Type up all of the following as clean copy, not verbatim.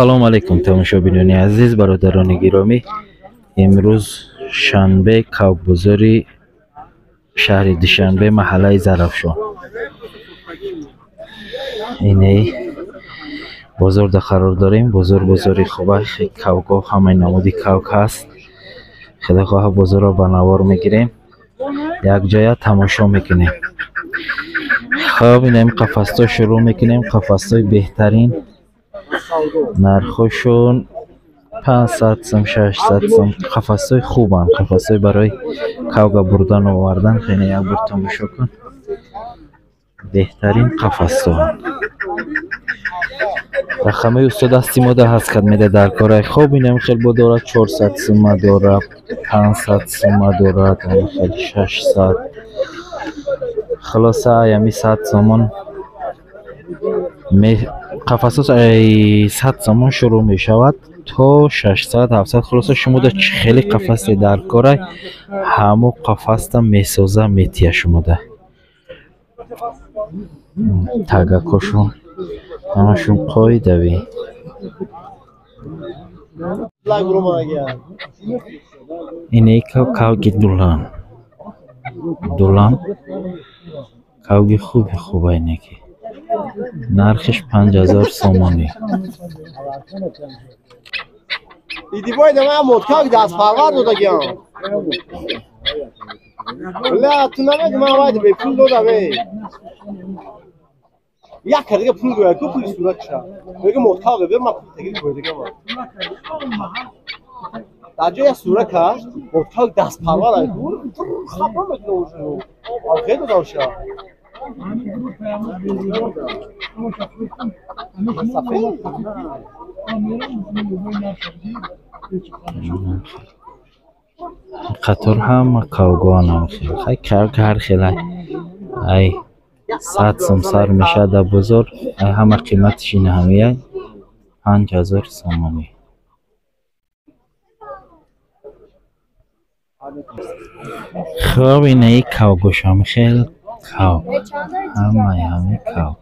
салом алейкум тамошобинони азиз, бародарони гиромӣ. Имрӯз шанбе, кавбозори шаҳри Душанбе, маҳаллаи Зарафшон. Ине бозорда қарор дорем. Бозори хуба, кавгоҳ, ҳамаи намуди кавг ҳаст. хелохоҳа бозорро ба навор мегирем, якҷоя тамошо мекунем. хоб инем қафасҳо шурӯъ мекунем. Қафасҳои беҳтарин, нархошон 500 сом, 600 сом. қафасҳои хубанд, қафасҳои барои кавга бурдан овардан. хеле як бор тамошо кун, беҳтарин қафасҳоанд. рақамаи устод астимода ҳаст кадмеда дар кораи хоб инем хелбо дорад 400 сума дорад, 500 сума дорад, хел 600. خلاصه یمی 100 سومون قفسات 100 سومون شروع می شود تا 600 700. خلاصه شما ده خیلی قفس در کاره، همو قفس تا میسازه میتیه. شما ده تگکشون همشون قایده وی. اینه کاوگی دولان کاوگی خوبه. اینه که نرخش 5000 سومانی. دیدی باید من مدکاک دست پرور داده گیم. ولی تو نمید من باید به پول داده بی. یک کرده پول گوید، دو پولی صورت شد. بگه مدکاک بیر من پول تگیری باید گیم. در جای صورت کرد، مدکاک دست پرور داده. خبا میتونه اوشنو. خیلی داشته. قطار هم کاوگان هم خیلی کاوگ هر خیلی ای 100 سوم سر میشه در بازار. ای همه قیمتش اینه همیه 5000 سومانی. خب اینه ای کاوگوش هم خیلی کاوگ، همه کاوگ،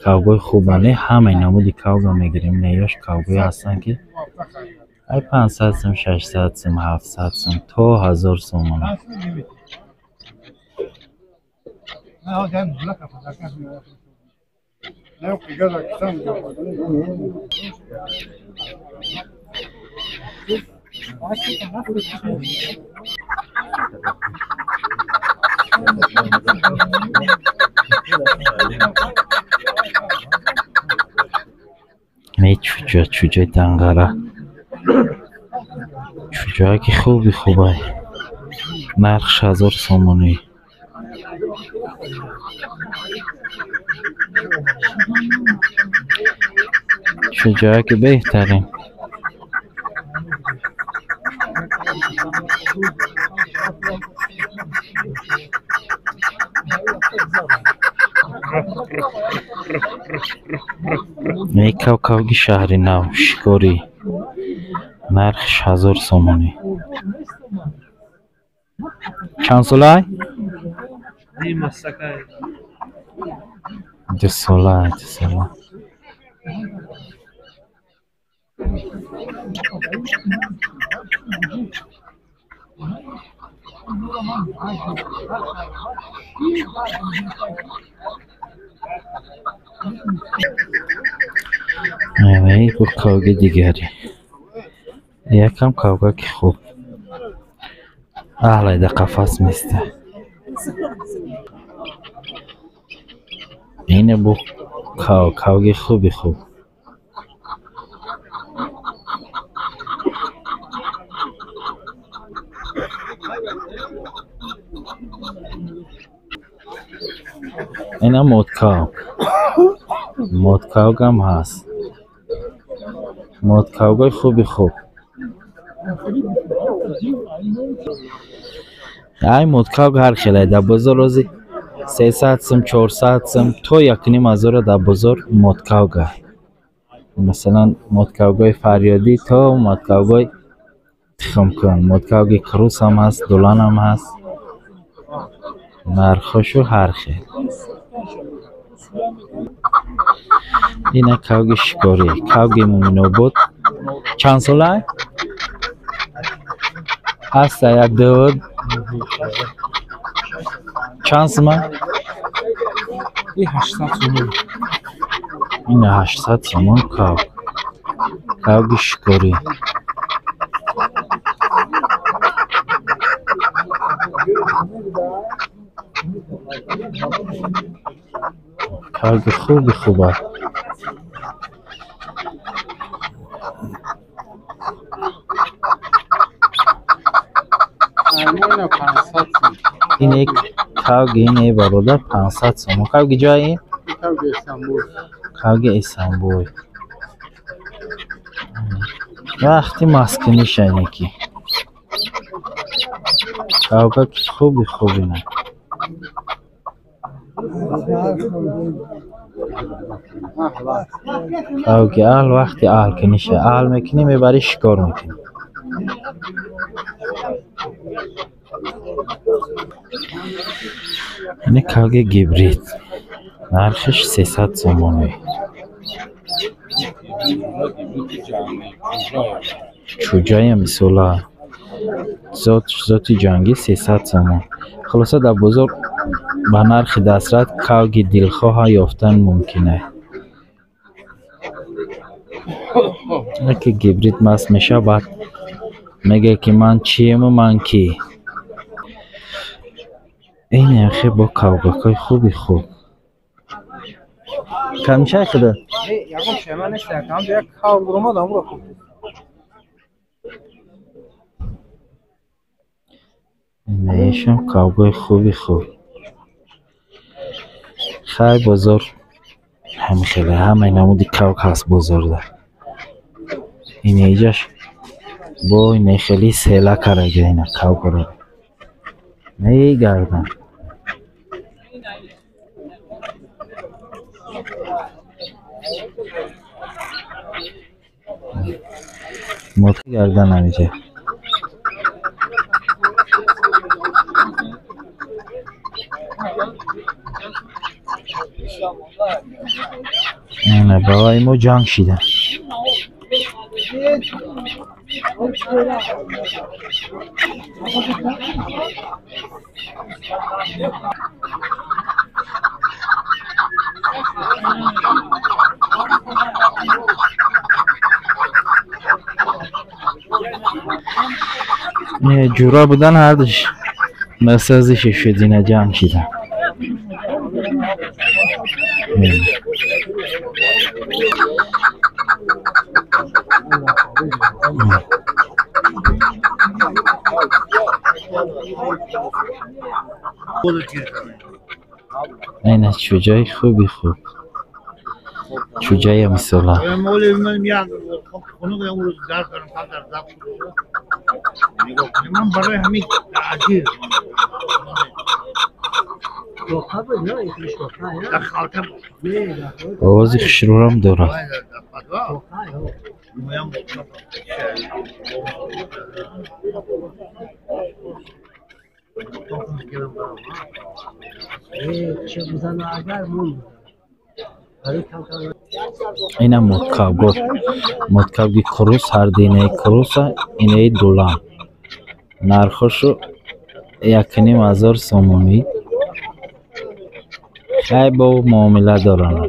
کاوگوی خوبانه. همه نمودی کاوگ هم میگیریم. نیاش کاوگوی هستن که ای 500 سوم، 600 سوم، 700 سوم تا 1000 سوم. نه چوجه دنگره، چوجه که خوبه. نرخش 1000 سومانی. چوجه که بهترین. نه کاوگی شهری نو شکاری، نرخش 1000 سومانی. چند ساله؟ 2 ساله. ای بود کاوگ دیگری. یکم کاوگ که خوب اهل ده قفس میسته. اینه بود کاوگ خوب. اینا مدکاوگ هم هست. مدکاوگای خوب. ای مدکاوگ هر خیلی در بازار روزی 300 سوم، 400 سوم تا 1500 در بازار مدکاوگ. مثلا مدکاوگای فریادی تا مدکاوگای تخمکن. مدکاوگ کروس هم هست، دولان هم هست. نرخشو هر خیلی. اینه کاوگ شکاری کاوگ مومنو بود چند ساله؟ هست یک دود چند سمه؟ این 800 تومان. اینه 800 تومان کاوگ کاوگ شکاری کاوگ خوبه اینه 500 تومان. این یک کاوگ اینه برادر 500 تومان کاوگ جایی؟ این کاوگ استانبول. کاوگ استانبول وقتی مسکنیش اینه کی کاوگ خوبی نه کاوگ اهل وقتی اهل کنیشه اهل میکنی میبری شکار میکنی اینه کاوگ گیبریت نرخش 300 تومانه چوجای مثلا ذات جنگی 300 تومان خلاصه در بازار با نرخ دسترس کاوگ دلخواه یافتن ممکنه که گیبریت مست میشه بعد میگه که من چیم و من کی این اخی با کاوگاکای خوب کمیشه شده یکم شما نیست کام یک کاوگ رو ما دامو خوب اینشم کاوگای خوب خیلی بازار خیلی همه نمودی کاوگ هست بازار در این ایجاش با این خیلی سیله کرده اینه کاوگ رو گردن موت گردن نمیشه اینه بابای ما جنگ شیدن یه جورا بودن هردش مسازش شدینه جمع شدن اینه چوجای خوب چوجای مثلا من برای همین عجیب آوازی خشرورم داره اینه متکاوگی کروس هر دینه کروس اینه دولان نرخشو 1,500 سومونی خیلی با معامله دارن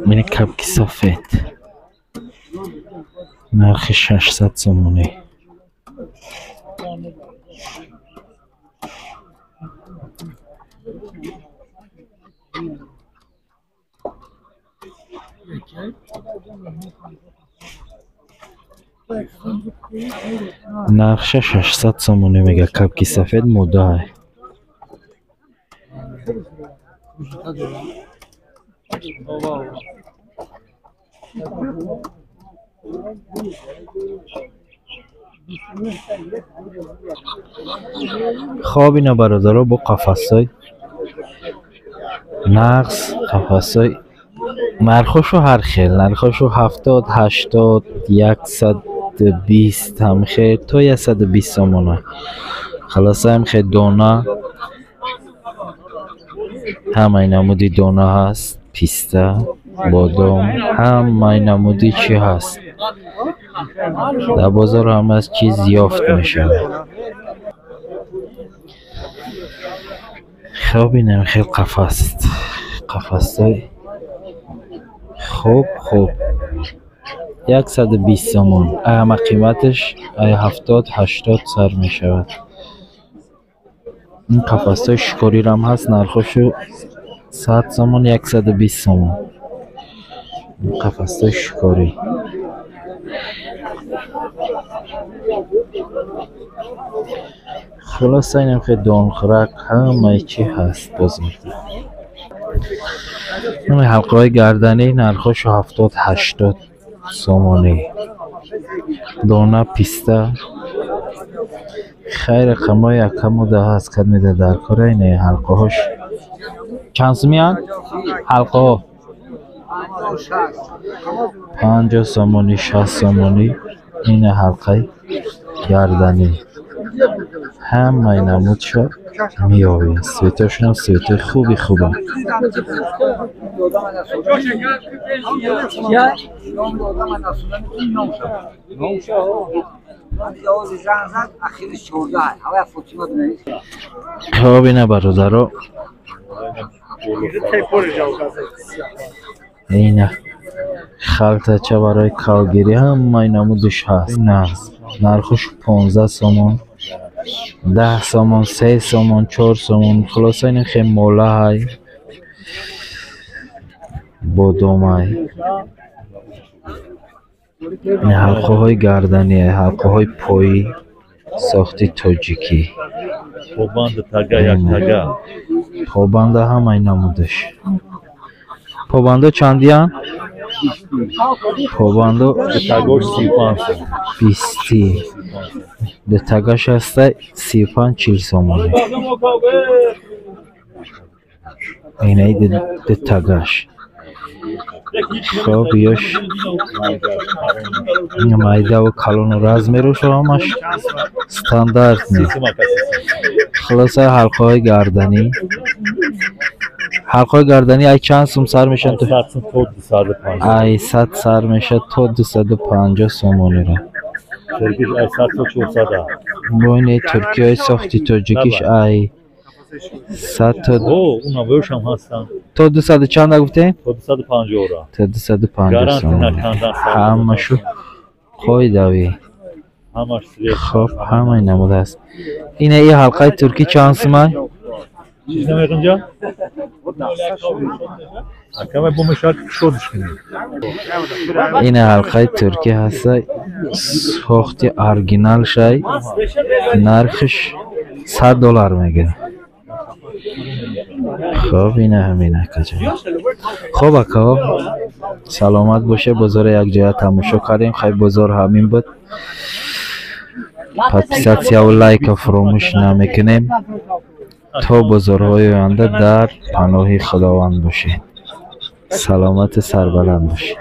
اینه کپکی سفید نرخ 600 سومونی نرخش 600 سومونی میگه کپکی سفید مداه خواب اینا برادرها با قفصای نقص قفصای نرخشو هر خیل نرخشو 70 80 120 هم خیل تا 120 سامانه خلاصه هم خیلی دونا همه نمودی دونا هست، پیستا، بادام، همه نمودی چی هست. در بازار هم از چیز یافت میشه. خب اینم خیلی قفست، قفست های خوب 120 سومون. اما قیمتش 70-80 سر می شود. این قفست های شکاری هم هست، نرخشو 100 سومون 120 سومون. این قفست های شکاری خلاصه اینم خیلی دانخورک همه چی هست بزرگ. این حلقه های گردنی نرخشو 70-80 سومونی. دانه پیستا خیر قمای یکم ده هست که میده در کار. اینه حلقه هاش چند سومیان؟ حلقه ها 50 سومونی 60 سومونی. این حلقه گردنی همه نمود شد میابین. سویتاشون هم سویت خوبه. خب اینه برادرها، اینه خلطچه برای کالگیری همه نمودش هست. نرخش 15 سومون 10 سومون 3 سومون 4 سومون. خلاصه این خیلی موله های بادام های. این حلقه های گردنی، حلقه های پایی ساختی تاجیکی. پابند تگه یک تگه. پابنده هم این نمودش. پابنده چندی هم؟ پابنده تگاش 35 بیستی. ده تگاش هسته 35-40 سومونه. اینه ده تگاش. خب بیاش مایده و کلون و رزمی رو شو همش ستاندارد می. خلاصه حلقه های گردنی، حلقه گردنی ای چند سوم سر میشن؟ ای 100 سر میشه تا 250 سومونی را. ترکیش ای 100 تا 400. بوینه ترکی های ساختی تاجیکیش ای 100 تا اونا ویش هم هستن. تا 200 چند گفته؟ تا 250 را. تا 250 سومونی همه شو خوی دوی. خب همه نموده است. اینه ای حلقه ترکی چند سومن؟ چیز نمیاد اینجا؟ اکمه بومشار شدش کنیم. این حلقه ترکی هست، ساختی ارگینال شای، نرخش $100 میگه. خب اینه همینه کجا. خب اکا سلامت باشه. بازار یک جای تماشا کردیم، خیلی بازار همین بود. پادپیسات و لایک فراموش نمیکنیم. تا بازارهای آینده در پناه خداوند باشید. سلامت سربلند باشید.